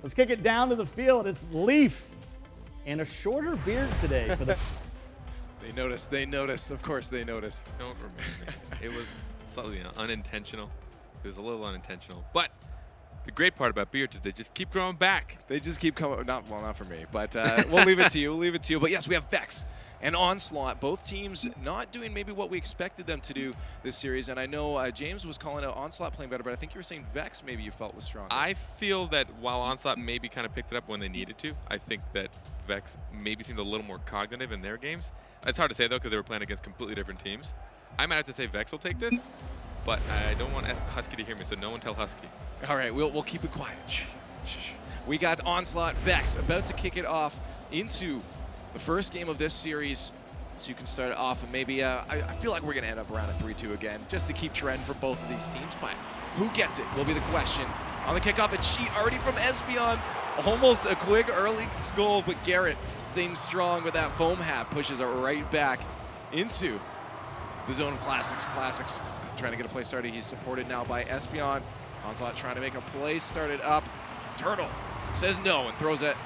Let's kick it down to the field. It's Leaf and a shorter beard today for the. They noticed. Of course they noticed. Don't remember. It was slightly unintentional. It was a little unintentional. But the great part about beards is they just keep growing back. They just keep coming. Not for me, but we'll leave it to you. We'll leave it to you. But yes, we have VexX and Onslaught. Both teams not doing maybe what we expected them to do this series. And I know James was calling out Onslaught playing better, but I think you were saying VexX maybe you felt was stronger. I feel that while Onslaught maybe kind of picked it up when they needed to, I think that VexX maybe seemed a little more cognitive in their games. It's hard to say, though, because they were playing against completely different teams. I might have to say VexX will take this, but I don't want Husky to hear me, so no one tell Husky. All right, we'll keep it quiet. Shh, shh, shh. We got Onslaught VexX about to kick it off into the first game of this series. So you can start it off, and maybe I feel like we're going to end up around a 3-2 again, just to keep trend for both of these teams. But who gets it will be the question. On the kickoff, the cheat already from Espion. Almost a quick early goal, but Garrett staying strong with that foam hat, pushes it right back into the zone of Classics. Classics trying to get a play started. He's supported now by Espion. Onslaught trying to make a play started up. Turtle says no and throws it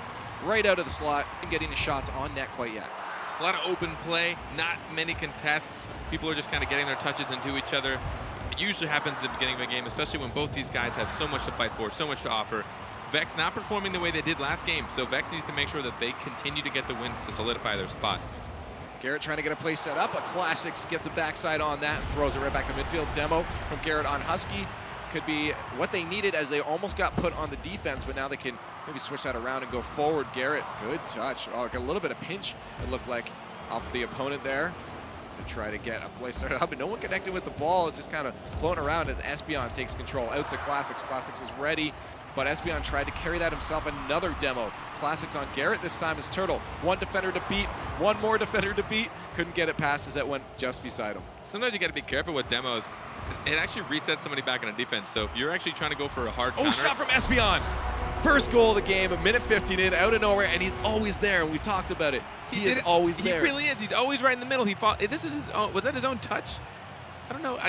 right out of the slot and getting the shots on net quite yet. A lot of open play, not many contests. People are just kind of getting their touches into each other. It usually happens at the beginning of a game, especially when both these guys have so much to fight for, so much to offer. VexX not performing the way they did last game, so VexX needs to make sure that they continue to get the wins to solidify their spot. Garrett trying to get a play set up. A Classics gets the backside on that and throws it right back to midfield. Demo from Garrett on Husky. Could be what they needed as they almost got put on the defense, but now they can maybe switch that around and go forward. Garrett, good touch. Oh, like a little bit of pinch, it looked like, off the opponent there to try to get a play started up, but no one connected with the ball. It's just kind of floating around as Espion takes control. Out to Classics. Classics is ready, but Espion tried to carry that himself. Another demo. Classics on Garrett. This time is Turtle. One defender to beat, one more defender to beat. Couldn't get it past as that went just beside him. Sometimes you got to be careful with demos. It actually resets somebody back on a defense, so if you're actually trying to go for a hard counter. Shot from Espion. First goal of the game, a minute 15 in, out of nowhere, and he's always there, and we talked about it. He is always there. He really is. He's always right in the middle. This is his own, was that his own touch? I don't know.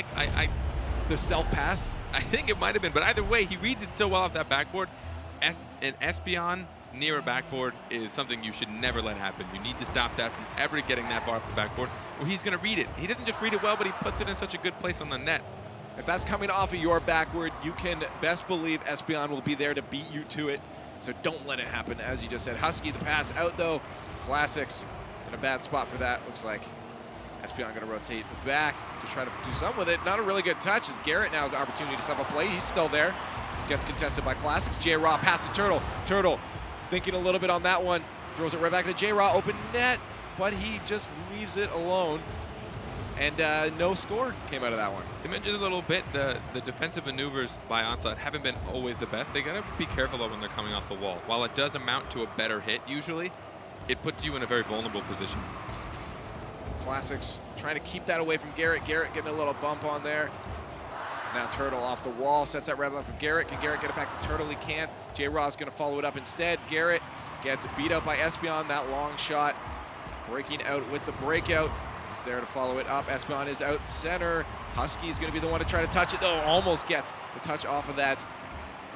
It's the self-pass? I think it might have been, but either way, he reads it so well off that backboard. An Espion near a backboard is something you should never let happen. You need to stop that from ever getting that far off the backboard, or he's going to read it. He doesn't just read it well, but he puts it in such a good place on the net. If that's coming off of your backward, you can best believe Espion will be there to beat you to it. So don't let it happen, as you just said. Husky, the pass out, though. Classics in a bad spot for that. Looks like Espion going to rotate back to try to do something with it. Not a really good touch, as Garrett now has the opportunity to set up a play. He's still there. Gets contested by Classics. J-Raw pass to Turtle. Turtle thinking a little bit on that one. Throws it right back to J-Raw. Open net, but he just leaves it alone. And no score came out of that one. You mentioned a little bit the defensive maneuvers by Onslaught haven't been always the best. They got to be careful of when they're coming off the wall. While it does amount to a better hit usually, it puts you in a very vulnerable position. Classics trying to keep that away from Garrett. Garrett getting a little bump on there. Now Turtle off the wall, sets that right up for Garrett. Can Garrett get it back to Turtle? He can't. J-Raw's going to follow it up instead. Garrett gets beat up by Espion. That long shot breaking out with the breakout. He's there to follow it up. Espion is out center. Husky's going to be the one to try to touch it, though. Almost gets the touch off of that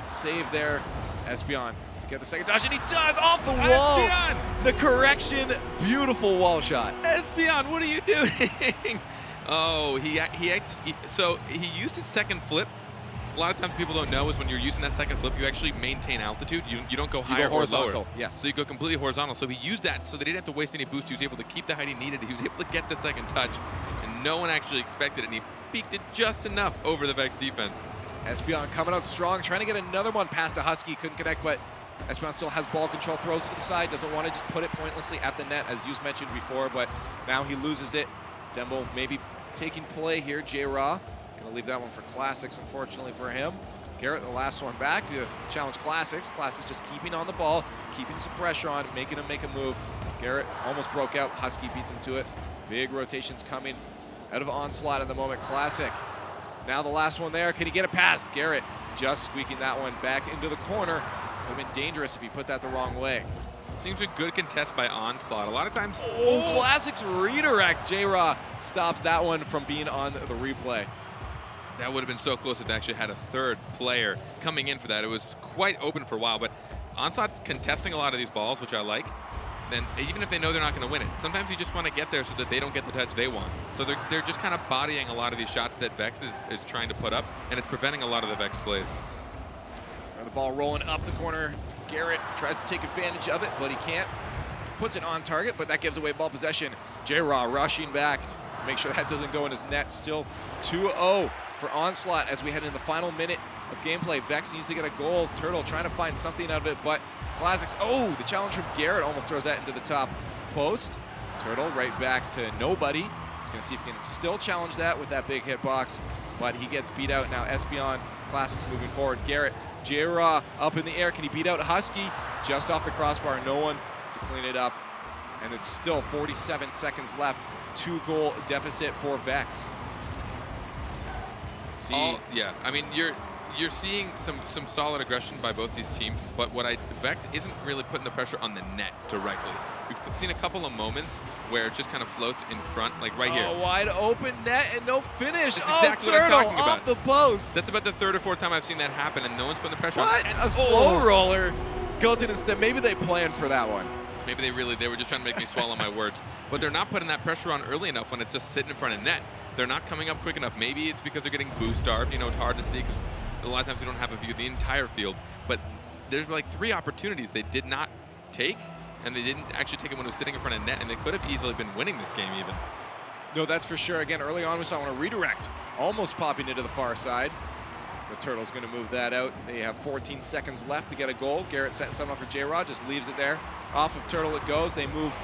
save there. Espion to get the second touch, and he does off the wall. Espion! The correction, beautiful wall shot. Espion, what are you doing? Oh, so he used his second flip. A lot of times people don't know is when you're using that second flip, you actually maintain altitude. You don't go higher or lower. Yes. So you go completely horizontal. So he used that so that he didn't have to waste any boost. He was able to keep the height he needed. He was able to get the second touch, and no one actually expected it, and he peaked it just enough over the VexX defense. Espion coming out strong, trying to get another one past to Husky. Couldn't connect, but Espion still has ball control, throws it to the side, doesn't want to just put it pointlessly at the net, as you mentioned before, but now he loses it. Dembo maybe taking play here. J-Raw gonna leave that one for Classics, unfortunately for him. Garrett, the last one back to challenge Classics. Classics just keeping on the ball, keeping some pressure on, making him make a move. Garrett almost broke out. Husky beats him to it. Big rotations coming out of Onslaught at the moment. Classic. Now the last one there. Can he get it past? Garrett just squeaking that one back into the corner. Would have been dangerous if he put that the wrong way. Seems a good contest by Onslaught. A lot of times. Oh, Classics redirect. J-Raw stops that one from being on the replay. That would have been so close if they actually had a third player coming in for that. It was quite open for a while, but Onslaught's contesting a lot of these balls, which I like. And even if they know they're not going to win it, sometimes you just want to get there so that they don't get the touch they want. So they're just kind of bodying a lot of these shots that Vex is trying to put up, and it's preventing a lot of the Vex plays. The ball rolling up the corner. Garrett tries to take advantage of it, but he can't. Puts it on target, but that gives away ball possession. J-Raw rushing back to make sure that doesn't go in his net. Still 2-0 for Onslaught as we head into the final minute of gameplay. Vex needs to get a goal. Turtle trying to find something out of it, but Classics, oh, the challenge from Garrett almost throws that into the top post. Turtle right back to nobody. He's going to see if he can still challenge that with that big hitbox, but he gets beat out now. Espeon, Classics moving forward. Garrett, J-Raw up in the air. Can he beat out Husky? Just off the crossbar, no one to clean it up. And it's still 47 seconds left. 2-goal deficit for Vex. See, yeah, I mean, you're seeing some solid aggression by both these teams, but Vex isn't really putting the pressure on the net directly. We've seen a couple of moments where it just kind of floats in front, like right here. Oh, wide open net and no finish. That's exactly what I'm Turtle talking about. Off the post. That's about the third or fourth time I've seen that happen, and no one's putting the pressure What? on. A slow roller goes in instead. Maybe they planned for that one. Maybe they were just trying to make me swallow my words. But they're not putting that pressure on early enough when it's just sitting in front of net. They're not coming up quick enough. Maybe it's because they're getting boost starved. You know, it's hard to see because a lot of times we don't have a view of the entire field. But there's like 3 opportunities they did not take, and they didn't actually take it when it was sitting in front of net, and they could have easily been winning this game even. No, that's for sure. Again, early on we saw on a redirect, almost popping into the far side. The Turtle's going to move that out. They have 14 seconds left to get a goal. Garrett setting something up for J-Rod, just leaves it there. Off of Turtle it goes. They move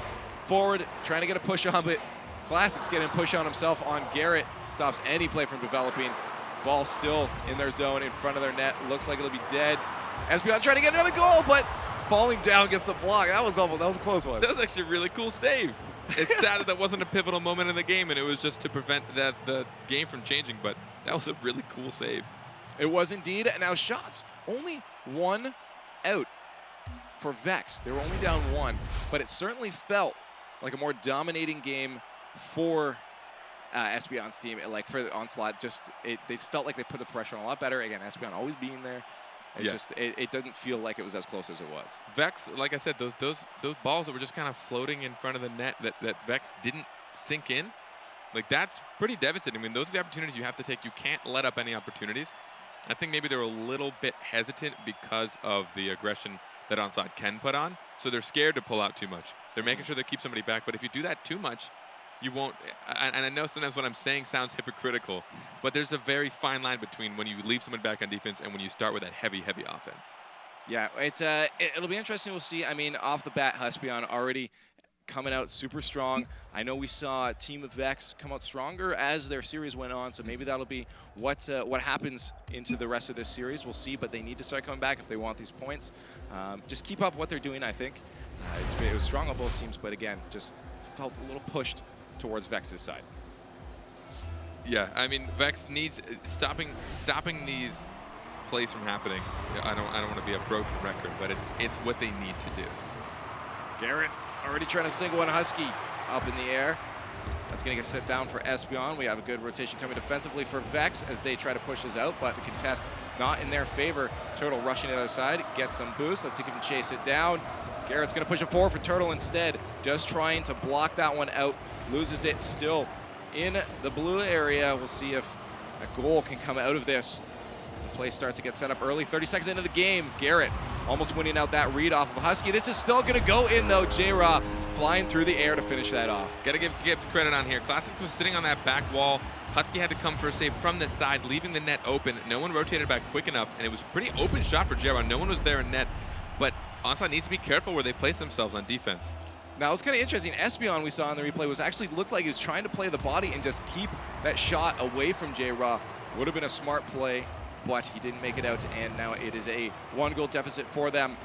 forward, trying to get a push on, but Classics getting a push on himself on Garrett. Stops any play from developing. Ball still in their zone, in front of their net. Looks like it'll be dead. Espeon trying to get another goal, but falling down gets the block. That was awful. That was a close one. That was actually a really cool save. It's sad that wasn't a pivotal moment in the game, and it was just to prevent the game from changing, but that was a really cool save. It was indeed. And now shots, only 1 out for Vex. They were only down 1, but it certainly felt like a more dominating game for Espeon's team. Like for Onslaught, they felt like they put the pressure on a lot better. Again, Espeon always being there. It's just it doesn't feel like it was as close as it was. Vex, like I said, those balls that were just kind of floating in front of the net that Vex didn't sink in, like that's pretty devastating. I mean, those are the opportunities you have to take. You can't let up any opportunities. I think maybe they're a little bit hesitant because of the aggression that Onslaught can put on. So they're scared to pull out too much. They're making sure they keep somebody back. But if you do that too much, you won't. And I know sometimes what I'm saying sounds hypocritical, but there's a very fine line between when you leave someone back on defense and when you start with that heavy offense. Yeah, it'll be interesting. We'll see. I mean, off the bat, Espeon already coming out super strong. I know we saw Team of Vex come out stronger as their series went on, so maybe that'll be what happens into the rest of this series. We'll see, but they need to start coming back if they want these points. Just keep up what they're doing, I think. It was strong on both teams, but again, just felt a little pushed towards Vex's side. Yeah, I mean, Vex needs stopping these plays from happening. I don't want to be a broken record, but it's what they need to do. Garrett already trying to single one Husky up in the air. That's going to get set down for Espeon. We have a good rotation coming defensively for Vex as they try to push this out, but the contest not in their favor. Turtle rushing to the other side, gets some boost. Let's see if he can chase it down. Garrett's going to push it forward for Turtle instead. Just trying to block that one out. Loses it still in the blue area. We'll see if a goal can come out of this. The play starts to get set up early. 30 seconds into the game, Garrett almost winning out that read off of Husky. This is still going to go in, though. J-Raw flying through the air to finish that off. Got to give credit on here. Classic was sitting on that back wall. Husky had to come for a save from this side, leaving the net open. No one rotated back quick enough, and it was a pretty open shot for J-Raw. No one was there in net, but Onslaught needs to be careful where they place themselves on defense. Now, it's kind of interesting. Espeon, we saw in the replay, looked like he was trying to play the body and just keep that shot away from J-Raw. Would have been a smart play, but he didn't make it out, and now it is a 1-goal deficit for them.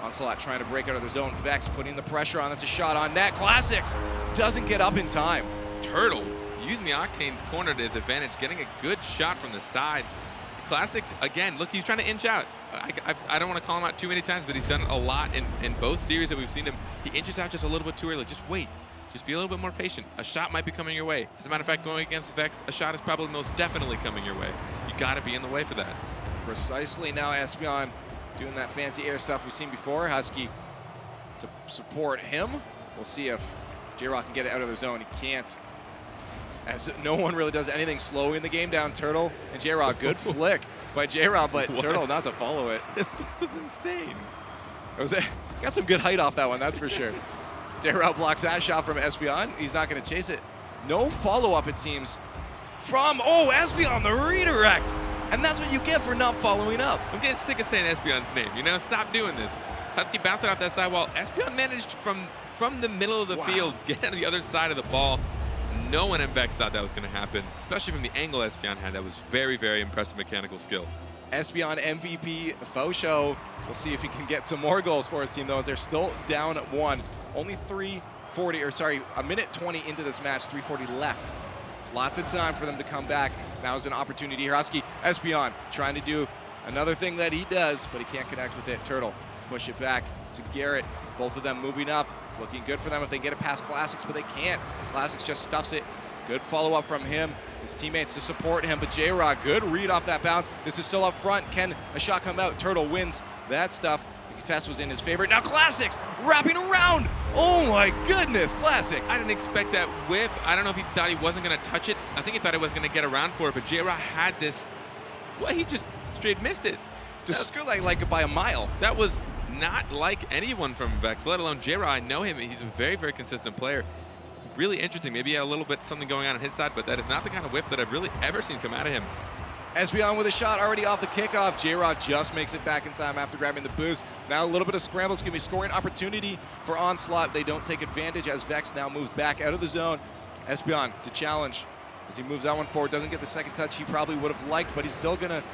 Onslaught trying to break out of the zone. Vex putting the pressure on. That's a shot on net. Classics doesn't get up in time. Turtle using the Octane's corner to his advantage, getting a good shot from the side. Classics, again, look, he's trying to inch out. I don't want to call him out too many times, but he's done it a lot in both series that we've seen him. He inches out just a little bit too early. Just wait. Just be a little bit more patient. A shot might be coming your way. As a matter of fact, going against Vex, a shot is probably most definitely coming your way. You got to be in the way for that. Precisely. Now Espeon doing that fancy air stuff we've seen before. Husky to support him. We'll see if J-Rock can get it out of the zone. He can't, as no one really does anything slowing the game down. Turtle and J-Rock, good flick by J-Rock, but What? Turtle not to follow it. It was insane. Got some good height off that one, that's for sure. J-Rock blocks that shot from Espeon. He's not going to chase it. No follow-up, it seems, from, Espeon, the redirect. And that's what you get for not following up. I'm getting sick of saying Espeon's name. You know, stop doing this. Husky bounced it off that sidewall. Espeon managed from the middle of the field, get on the other side of the ball. No one in VexX thought that was going to happen, especially from the angle Espeon had. That was very, very impressive mechanical skill. Espeon MVP, faux show. We'll see if he can get some more goals for his team, though, as they're still down 1. Only a minute 20 into this match, 3:40 left. Lots of time for them to come back. Now is an opportunity here. Husky, Espeon trying to do another thing that he does, but he can't connect with it. Turtle, push it back to Garrett. Both of them moving up. It's looking good for them if they get it past Classics, but they can't. Classics just stuffs it. Good follow-up from him. His teammates to support him, but J-Rock, good read off that bounce. This is still up front. Can a shot come out? Turtle wins that stuff. The contest was in his favor. Now Classics wrapping around. Oh my goodness, Classics. I didn't expect that whiff. I don't know if he thought he wasn't going to touch it. I think he thought he was going to get around for it, but J-Rock had this. Well, he just straight missed it. Just like by a mile. That was not like anyone from VexX, let alone J-Rock. I know him. He's a very, very consistent player. Really interesting. Maybe he had a little bit something going on his side, but that is not the kind of whip that I've really ever seen come out of him. Espeon with a shot already off the kickoff. J-Rock just makes it back in time after grabbing the boost. Now a little bit of scramble. It's going to be scoring opportunity for Onslaught. They don't take advantage as VexX now moves back out of the zone. Espeon to challenge as he moves that one forward. Doesn't get the second touch he probably would have liked, but he's still going to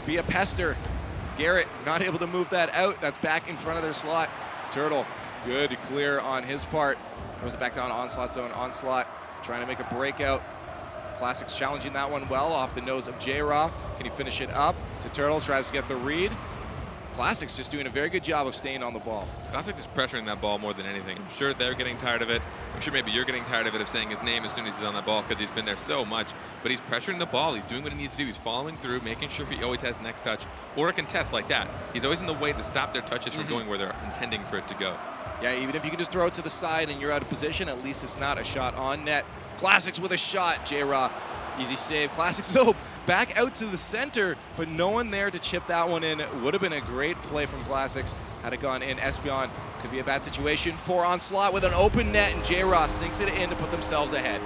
be a pester. Garrett not able to move that out. That's back in front of their slot. Turtle, good clear on his part. Goes it back down Onslaught zone. Onslaught trying to make a breakout. Classics challenging that one well off the nose of J-Raw. Can he finish it up? To Turtle, tries to get the read. Classics just doing a very good job of staying on the ball. Classics is pressuring that ball more than anything. I'm sure they're getting tired of it. I'm sure maybe you're getting tired of it, of saying his name as soon as he's on that ball, because he's been there so much. But he's pressuring the ball. He's doing what he needs to do. He's following through, making sure he always has next touch or a contest like that. He's always in the way to stop their touches from going where they're intending for it to go. Yeah, even if you can just throw it to the side and you're out of position, at least it's not a shot on net. Classics with a shot. J-Raw, easy save. Classics, though, back out to the center, but no one there to chip that one in. Would have been a great play from Classics had it gone in. Espeon could be a bad situation for Onslaught with an open net, and J-Raw sinks it in to put themselves ahead.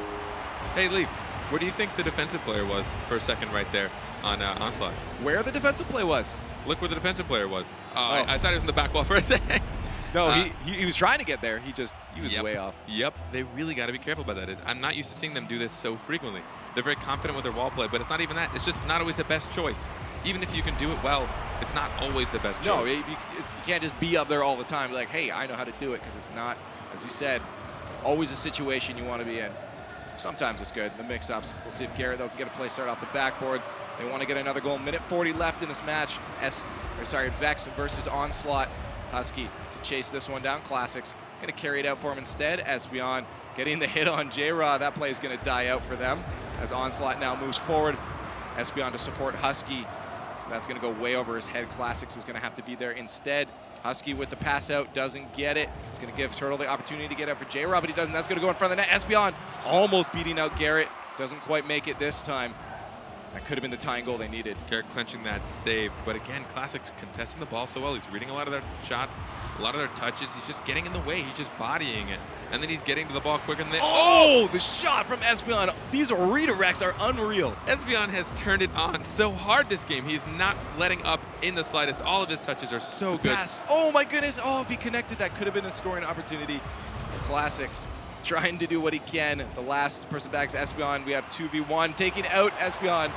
Hey, Leaf, where do you think the defensive player was for a second right there on Onslaught? Where the defensive play was? Look where the defensive player was. I thought he was in the back wall for a second. No, he was trying to get there. He was way off. Yep, they really got to be careful about that. I'm not used to seeing them do this so frequently. They're very confident with their wall play, but it's not even that. It's just not always the best choice. Even if you can do it well, it's not always the best choice. No, you can't just be up there all the time like, hey, I know how to do it, because it's not, as you said, always a situation you want to be in. Sometimes it's good, the mix-ups. We'll see if Garrett, though, can get a play start off the backboard. They want to get another goal. Minute 40 left in this match. VexX versus Onslaught. Husky to chase this one down. Classics going to carry it out for him instead. Espeon getting the hit on J-Raw. That play is going to die out for them as Onslaught now moves forward. Espeon to support Husky. That's going to go way over his head. Classics is going to have to be there instead. Husky with the pass out, doesn't get it. It's going to give Turtle the opportunity to get out for J-Raw, but he doesn't. That's going to go in front of the net. Espeon almost beating out Garrett. Doesn't quite make it this time. That could have been the tying goal they needed. Garrett clenching that save. But again, Classics contesting the ball so well. He's reading a lot of their shots, a lot of their touches. He's just getting in the way. He's just bodying it. And then he's getting to the ball quicker than they. Oh, the shot from Espeon. These redirects are unreal. Espeon has turned it on so hard this game. He's not letting up in the slightest. All of his touches are so good. Pass. Oh my goodness. Oh, if he connected, that could have been a scoring opportunity for Classics. Trying to do what he can. The last person back is Espeon. We have 2v1. Taking out Espeon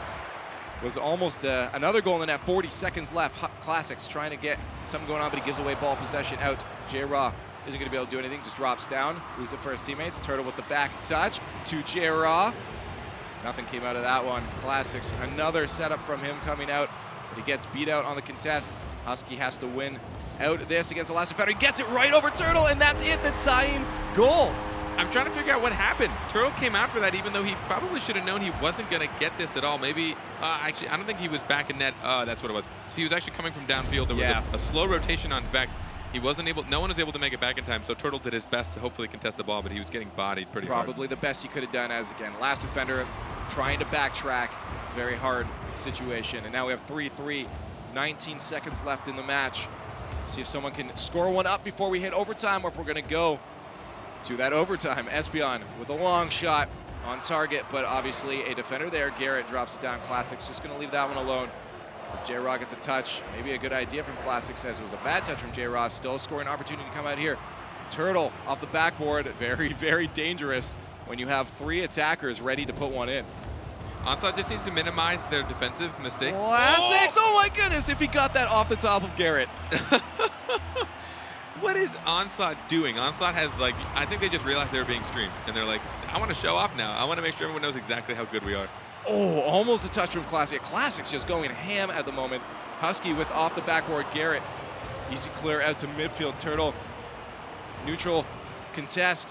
was almost another goal in the net. 40 seconds left. Classics trying to get something going on, but he gives away ball possession out. J-Raw isn't going to be able to do anything. Just drops down. Loses it for his teammates. Turtle with the back touch to J-Raw. Nothing came out of that one. Classics. Another setup from him coming out, but he gets beat out on the contest. Husky has to win out this against the last defender. He gets it right over Turtle, and that's it. The tying goal. I'm trying to figure out what happened. Turtle came out for that, even though he probably should have known he wasn't going to get this at all. Maybe, actually, I don't think he was back in net. That's what it was. So he was actually coming from downfield. There was a slow rotation on Vex. He wasn't able, no one was able to make it back in time, so Turtle did his best to hopefully contest the ball, but he was getting bodied pretty hard. Probably the best he could have done as, again, last defender trying to backtrack. It's a very hard situation. And now we have 3-3, 19 seconds left in the match. See if someone can score one up before we hit overtime, or if we're going to go to that overtime. Espeon with a long shot on target, but obviously a defender there. Garrett drops it down. Classic's just going to leave that one alone. As J-Raw gets a touch, maybe a good idea from Classic, says it was a bad touch from J-Raw. Still a scoring opportunity to come out here. Turtle off the backboard, very, very dangerous when you have 3 attackers ready to put one in. Onslaught just needs to minimize their defensive mistakes. Classics, oh my goodness, if he got that off the top of Garrett. What is Onslaught doing? Onslaught has, like, I think they just realized they were being streamed, and they're like, I want to show off now. I want to make sure everyone knows exactly how good we are. Oh, almost a touch from Classic. Classic's just going ham at the moment. Husky with off the backboard Garrett. Easy clear out to midfield. Turtle, neutral contest.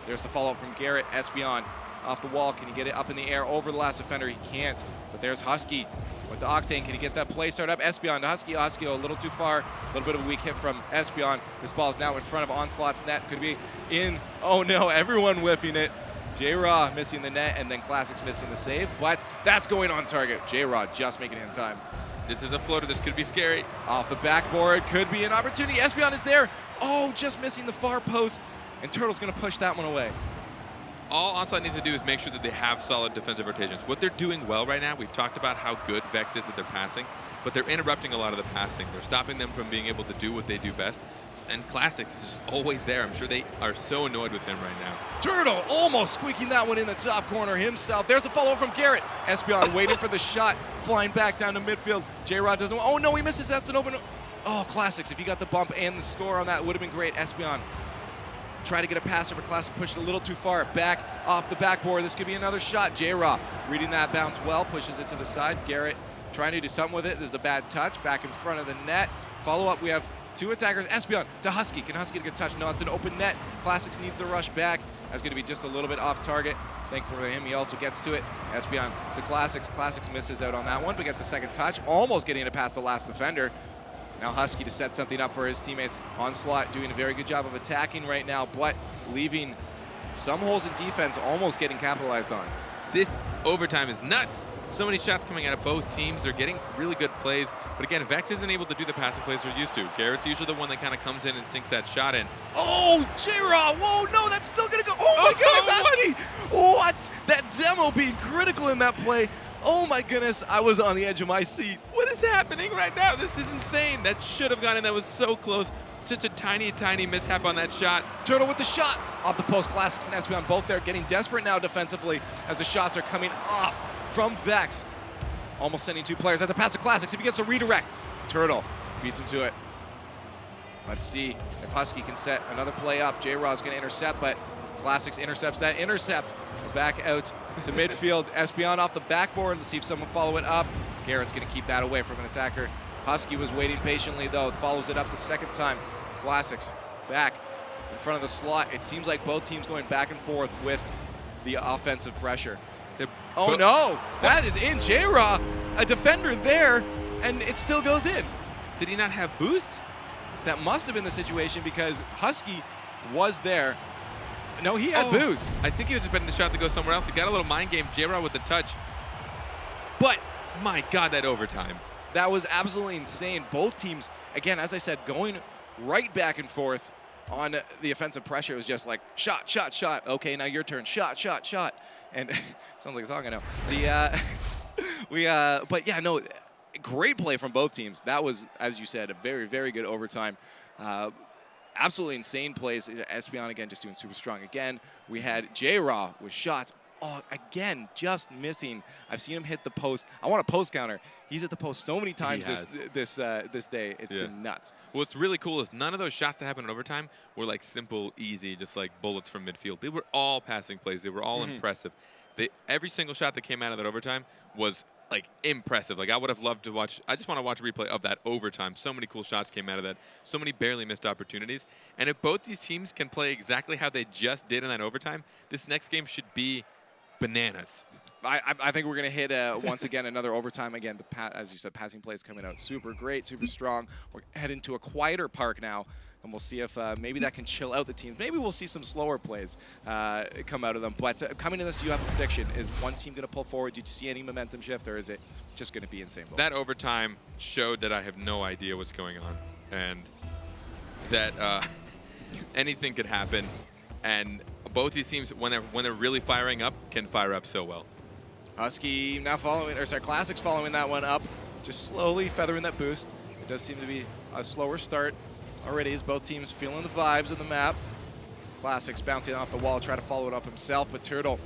There's the follow-up from Garrett. Espeon off the wall. Can he get it up in the air over the last defender? He can't. But there's Husky with the Octane. Can he get that play start up? Espeon to Husky. Husky a little too far. A little bit of a weak hit from Espeon. This ball is now in front of Onslaught's net. Could be in. Oh no, everyone whiffing it. J-Raw missing the net, and then Classic's missing the save, but that's going on target. J-Raw just making it in time. This is a floater. This could be scary. Off the backboard, could be an opportunity. Espeon is there. Oh, just missing the far post, and Turtle's going to push that one away. All Onslaught needs to do is make sure that they have solid defensive rotations. What they're doing well right now, we've talked about how good Vex is at their passing, but they're interrupting a lot of the passing. They're stopping them from being able to do what they do best. And Classics is just always there. I'm sure they are so annoyed with him right now. Turtle almost squeaking that one in the top corner himself. There's a follow from Garrett. Espeon waiting for the shot, flying back down to midfield. J-Rod doesn't, oh no, he misses, that's an open, oh, Classics, if he got the bump and the score on that, would have been great. Espeon try to get a pass over. Classic pushed it a little too far. Back off the backboard. This could be another shot. J-Raw reading that bounce well, pushes it to the side. Garrett trying to do something with it. This is a bad touch. Back in front of the net. Follow up, we have 2 attackers. Espeon to Husky. Can Husky get a touch? No, it's an open net. Classics needs to rush back. That's going to be just a little bit off target. Thankfully for him, he also gets to it. Espeon to Classics. Classics misses out on that one, but gets a second touch. Almost getting it past the last defender. Now Husky to set something up for his teammates. Onslaught doing a very good job of attacking right now, but leaving some holes in defense, almost getting capitalized on. This overtime is nuts. So many shots coming out of both teams. They're getting really good plays. But again, Vex isn't able to do the passing plays they're used to. Garrett's usually the one that kind of comes in and sinks that shot in. Oh, J-Raw, whoa, no, that's still gonna go. Oh my goodness, Husky! What? That demo being critical in that play. Oh my goodness, I was on the edge of my seat. What is happening right now? This is insane. That should have gone in. That was so close. Just a tiny, tiny mishap on that shot. Turtle with the shot. Off the post, Classics and Espeon both there, getting desperate now defensively as the shots are coming off from Vex. Almost sending 2 players at the pass to Classics. If he gets a redirect, Turtle beats him to it. Let's see if Husky can set another play up. J-Raw's gonna intercept, but Classics intercepts that intercept. Back out to midfield. Espeon off the backboard. Let's see if someone follow it up. Garrett's gonna keep that away from an attacker. Husky was waiting patiently though, follows it up the second time. Classics back in front of the slot. It seems like both teams going back and forth with the offensive pressure. Oh no, that is in. J-Raw, a defender there, and it still goes in. Did he not have boost? That must have been the situation because Husky was there. No, he had boost. I think he was expecting the shot to go somewhere else. He got a little mind game, J-Raw with the touch. But, my God, that overtime. That was absolutely insane. Both teams, again, as I said, going right back and forth on the offensive pressure. It was just like, shot, shot, shot. Okay, now your turn. Shot, shot, shot. And sounds like a song, I know. But yeah, no, great play from both teams. That was, as you said, a very, very good overtime. Absolutely insane plays. Espeon, again, just doing super strong. Again, we had J-Raw with shots. Oh, again, just missing. I've seen him hit the post. I want a post counter. He's hit the post so many times this day. It's been nuts. What's really cool is none of those shots that happened in overtime were like simple, easy, just like bullets from midfield. They were all passing plays. They were all impressive. Every single shot that came out of that overtime was like impressive. Like I would have loved to watch. I just want to watch a replay of that overtime. So many cool shots came out of that. So many barely missed opportunities. And if both these teams can play exactly how they just did in that overtime, this next game should be bananas. I think we're going to hit, once again, another overtime. Again, as you said, passing plays coming out super great, super strong. We're heading to a quieter park now, and we'll see if maybe that can chill out the teams. Maybe we'll see some slower plays come out of them. But coming to this, do you have a prediction? Is one team going to pull forward? Did you see any momentum shift, or is it just going to be insane? That overtime showed that I have no idea what's going on, and that anything could happen. And both these teams, when they're really firing up, can fire up so well. Husky now following, or sorry, Classics following that one up, just slowly feathering that boost. It does seem to be a slower start already as both teams feeling the vibes of the map. Classics bouncing off the wall, try to follow it up himself, but Turtle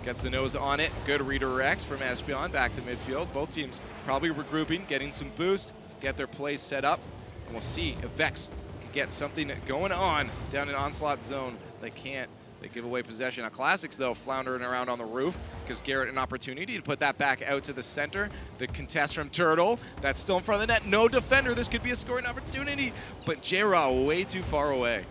gets the nose on it. Good redirects from Espion back to midfield. Both teams probably regrouping, getting some boost, get their plays set up, and we'll see if Vex can get something going on down in Onslaught zone. They can't. They give away possession. Now Classics, though, floundering around on the roof, gives Garrett an opportunity to put that back out to the center. The contest from Turtle, that's still in front of the net. No defender. This could be a scoring opportunity, but J-Raw way too far away.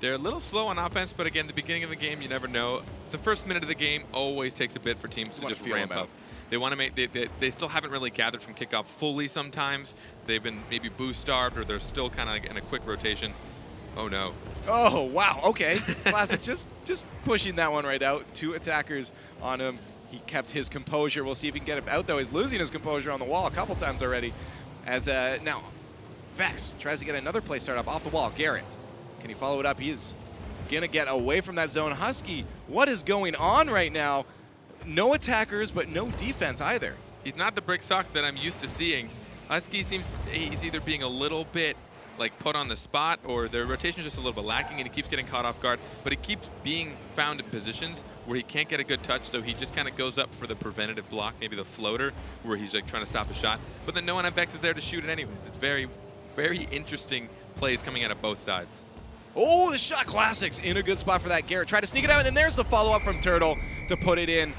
They're a little slow on offense, but again, the beginning of the game, you never know. The first minute of the game always takes a bit for teams to just ramp up. They want to make. They still haven't really gathered from kickoff fully. Sometimes they've been maybe boost starved, or they're still kind of like in a quick rotation. Oh no. Oh wow. Okay. Classic just pushing that one right out. Two attackers on him. He kept his composure. We'll see if he can get him out though. He's losing his composure on the wall a couple times already. As now, Vex tries to get another play start up off the wall. Garrett, can he follow it up? He's gonna get away from that zone. Husky, what is going on right now? No attackers, but no defense either. He's not the brick sock that I'm used to seeing. Husky seems he's either being a little bit like put on the spot, or their rotation is just a little bit lacking, and he keeps getting caught off guard. But he keeps being found in positions where he can't get a good touch, so he just kind of goes up for the preventative block, maybe the floater, where he's like trying to stop a shot. But then no one on Vex is there to shoot it anyways. It's very, very interesting plays coming out of both sides. Oh, the shot. Classics in a good spot for that. Garrett tried to sneak it out, and then there's the follow-up from Turtle to put it in.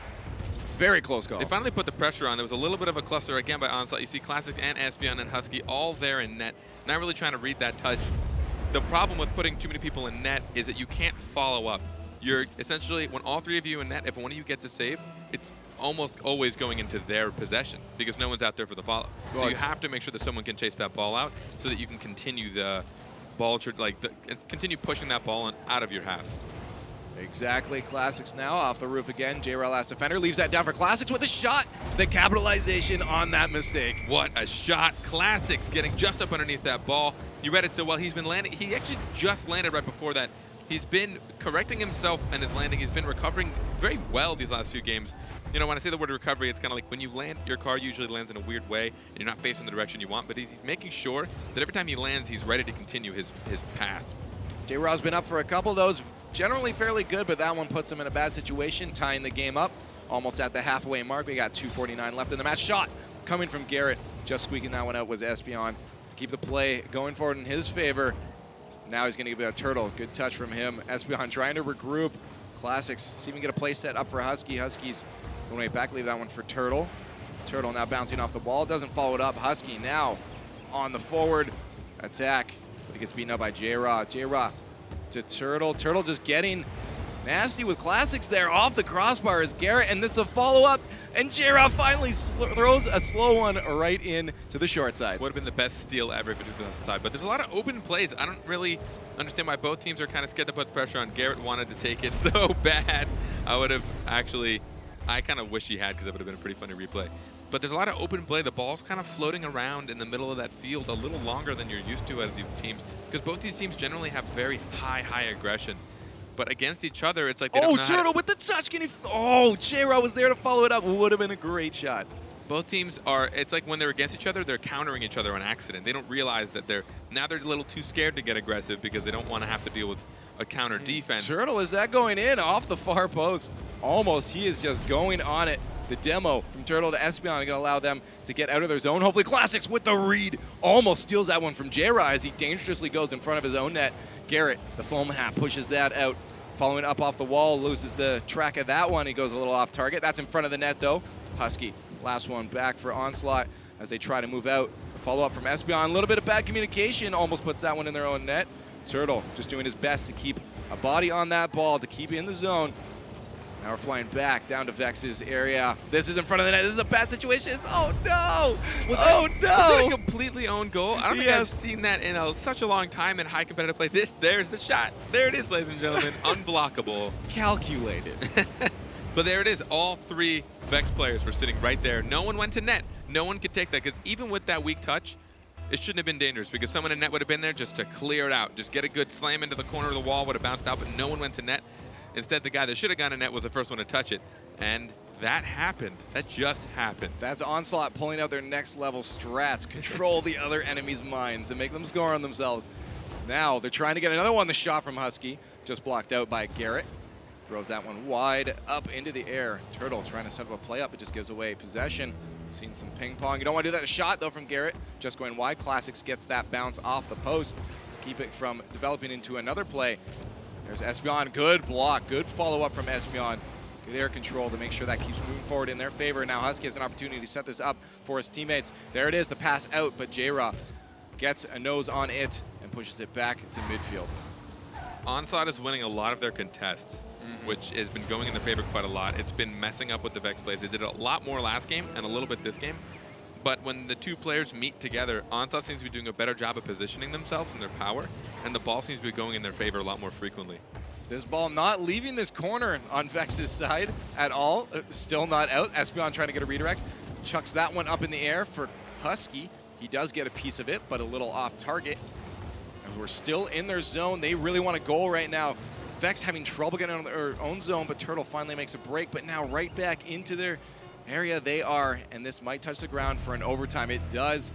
Very close call. They finally put the pressure on. There was a little bit of a cluster again by Onslaught. You see Classic and Espion and Husky all there in net. Not really trying to read that touch. The problem with putting too many people in net is that you can't follow up. You're essentially, when all three of you in net, if one of you gets a save, it's almost always going into their possession because no one's out there for the follow. So you have to make sure that someone can chase that ball out so that you can continue the ball, continue pushing that ball out of your half. Exactly. Classics now off the roof again. J-Raw last defender leaves that down for Classics with a shot. The capitalization on that mistake. What a shot. Classics getting just up underneath that ball. You read it so well. He's been landing. He actually just landed right before that. He's been correcting himself and his landing. He's been recovering very well these last few games. You know, when I say the word recovery, it's kind of like when you land, your car usually lands in a weird way and you're not facing the direction you want, but he's making sure that every time he lands, he's ready to continue his path. J-Raw's been up for a couple of those. Generally fairly good, but that one puts him in a bad situation, tying the game up. Almost at the halfway mark. We got 2:49 left in the match. Shot coming from Garrett. Just squeaking that one out was Espion to keep the play going forward in his favor. Now he's going to give it a Turtle. Good touch from him. Espion trying to regroup. Classics. See if we can get a play set up for Husky. Huskies going way back. Leave that one for Turtle. Turtle now bouncing off the wall. Doesn't follow it up. Husky now on the forward attack. But he gets beaten up by J-Raw. J-Raw to Turtle. Turtle just getting nasty with Classics there off the crossbar is Garrett, and this is a follow-up, and J-Raw finally throws a slow one right in to the short side. Would have been the best steal ever if it was the left side, but there's a lot of open plays. I don't really understand why both teams are kind of scared to put the pressure on. Garrett wanted to take it so bad. I kind of wish he had, because that would have been a pretty funny replay. But there's a lot of open play. The ball's kind of floating around in the middle of that field a little longer than you're used to as these teams, because both these teams generally have very high aggression. But against each other, it's like they don't know Turtle with the touch. Can he? Oh, J-Raw was there to follow it up. Would have been a great shot. Both teams are, it's like when they're against each other, they're countering each other on accident. They don't realize that they're a little too scared to get aggressive because they don't want to have to deal with a counter defense. Turtle, is that going in off the far post? Almost. He is just going on it. The demo from Turtle to Espion going to allow them to get out of their zone. Hopefully Classics with the read almost steals that one from J-Raw as he dangerously goes in front of his own net. Garrett, the foam hat, pushes that out. Following up off the wall, loses the track of that one. He goes a little off target. That's in front of the net, though. Husky Last one back for Onslaught as they try to move out. Follow up from Espeon. A little bit of bad communication. Almost puts that one in their own net. Turtle just doing his best to keep a body on that ball, to keep it in the zone. Now we're flying back down to Vex's area. This is in front of the net. This is a bad situation. Oh, no. Oh, no. Was that a completely owned goal? I don't think I've seen that in such a long time in high competitive play. There's the shot. There it is, ladies and gentlemen. Unblockable. Calculated. But there it is. All 3 Vex players were sitting right there. No one went to net. No one could take that, because even with that weak touch, it shouldn't have been dangerous, because someone in net would have been there just to clear it out. Just get a good slam into the corner of the wall, would have bounced out, but no one went to net. Instead, the guy that should have gone to net was the first one to touch it. And that happened. That just happened. That's Onslaught pulling out their next level strats, control the other enemy's minds and make them score on themselves. Now they're trying to get another one. The shot from Husky, just blocked out by Garrett. Throws that one wide up into the air. Turtle trying to set up a play up, but just gives away possession. Seen some ping pong. You don't want to do that shot though from Garrett. Just going wide. Classics gets that bounce off the post to keep it from developing into another play. There's Espeon. Good block. Good follow up from Espeon. Good air control to make sure that keeps moving forward in their favor. Now Husky has an opportunity to set this up for his teammates. There it is, the pass out, but J-Ra gets a nose on it and pushes it back to midfield. Onslaught is winning a lot of their contests, which has been going in their favor quite a lot. It's been messing up with the Vex plays. They did a lot more last game and a little bit this game. But when the 2 players meet together, Onslaught seems to be doing a better job of positioning themselves and their power, and the ball seems to be going in their favor a lot more frequently. This ball not leaving this corner on Vex's side at all. Still not out. Espeon trying to get a redirect. Chucks that one up in the air for Husky. He does get a piece of it, but a little off target. And we're still in their zone. They really want a goal right now. Vex having trouble getting on their own zone, but Turtle finally makes a break. But now right back into their area they are, and this might touch the ground for an overtime. It does.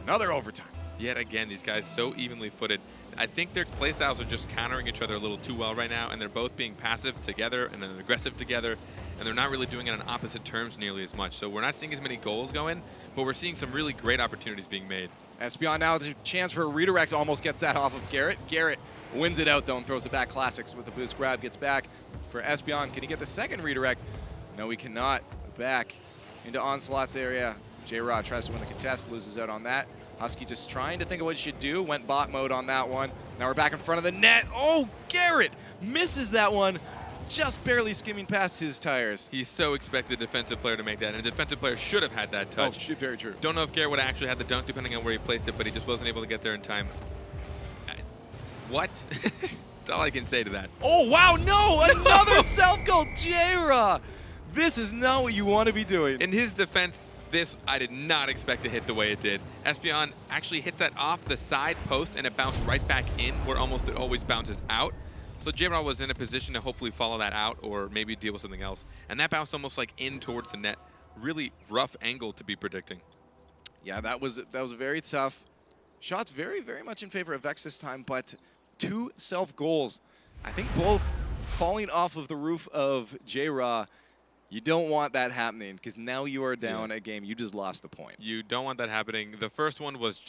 Another overtime. Yet again, these guys so evenly footed. I think their playstyles are just countering each other a little too well right now, and they're both being passive together and then aggressive together, and they're not really doing it on opposite terms nearly as much. So we're not seeing as many goals go in, but we're seeing some really great opportunities being made. Espeon now has a chance for a redirect, almost gets that off of Garrett. Garrett wins it out though and throws it back. Classics with the boost grab, gets back for Espeon. Can he get the second redirect? No, he cannot. Back into Onslaught's area. J-Rod tries to win the contest, loses out on that. Husky just trying to think of what he should do. Went bot mode on that one. Now we're back in front of the net. Oh, Garrett misses that one. Just barely skimming past his tires. He's so expected a defensive player to make that, and a defensive player should have had that touch. Oh, very true. Don't know if Garrett would have actually had the dunk depending on where he placed it, but he just wasn't able to get there in time. What? That's all I can say to that. Oh, wow, no! Another self-goal, J-Ra! This is not what you want to be doing. In his defense, this I did not expect to hit the way it did. Espeon actually hit that off the side post, and it bounced right back in where almost it always bounces out. So J-Ra was in a position to hopefully follow that out or maybe deal with something else. And that bounced almost like in towards the net. Really rough angle to be predicting. Yeah, that was very tough. Shots very, very much in favor of Vex this time, but 2 self-goals. I think both falling off of the roof of J-Ra. You don't want that happening because now you are down a game. You just lost the point. You don't want that happening. The first one was,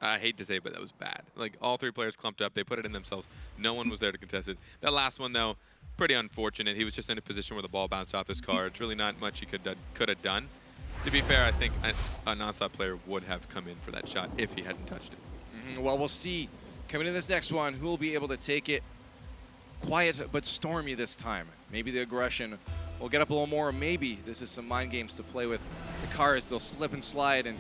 I hate to say it, but that was bad. Like, all 3 players clumped up. They put it in themselves. No one was there to contest it. That last one, though, pretty unfortunate. He was just in a position where the ball bounced off his car. It's really not much he could have done. To be fair, I think a non-stop player would have come in for that shot if he hadn't touched it. Well, we'll see. Coming in this next one, who will be able to take it quiet but stormy this time? Maybe the aggression will get up a little more, or maybe this is some mind games to play with the cars. They'll slip and slide, and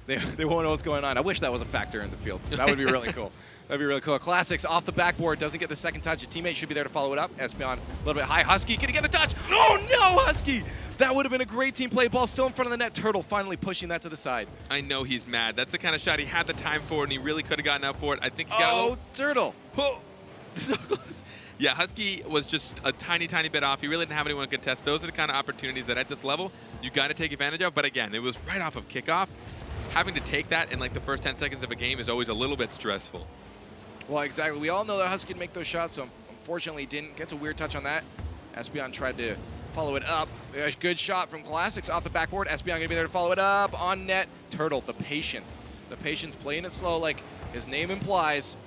they won't know what's going on. I wish that was a factor in the fields. That would be really cool. That'd be really cool. Classics off the backboard, doesn't get the second touch. A teammate should be there to follow it up. Espeon a little bit high. Husky, can he get the touch? Oh no, Husky! That would have been a great team play. Ball still in front of the net. Turtle finally pushing that to the side. I know he's mad. That's the kind of shot he had the time for, and he really could have gotten up for it. I think he got a little... Turtle! Oh, so close. Yeah, Husky was just a tiny, tiny bit off. He really didn't have anyone to contest. Those are the kind of opportunities that at this level, you got to take advantage of. But again, it was right off of kickoff. Having to take that in like the first 10 seconds of a game is always a little bit stressful. Well, exactly. We all know that Husky can make those shots, so unfortunately didn't. Gets a weird touch on that. Espeon tried to follow it up. A good shot from Classics off the backboard. Espeon going to be there to follow it up on net. Turtle, the patience. The patience, playing it slow like his name implies.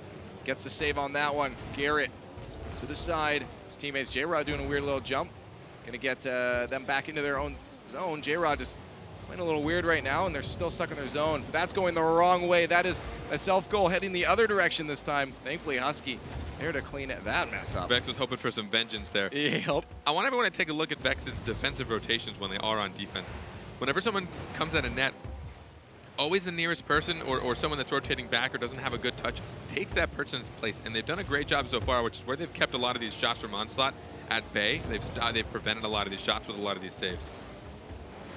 Gets the save on that one. Garrett to the side. His teammates, J-Rod doing a weird little jump. Going to get them back into their own zone. J-Rod just playing a little weird right now, and they're still stuck in their zone. That's going the wrong way. That is a self-goal heading the other direction this time. Thankfully, Husky there to clean that mess up. Vex was hoping for some vengeance there. Yep. I want everyone to take a look at Vex's defensive rotations when they are on defense. Whenever someone comes at a net, always the nearest person or someone that's rotating back or doesn't have a good touch takes that person's place. And they've done a great job so far, which is where they've kept a lot of these shots from Onslaught at bay. They've prevented a lot of these shots with a lot of these saves.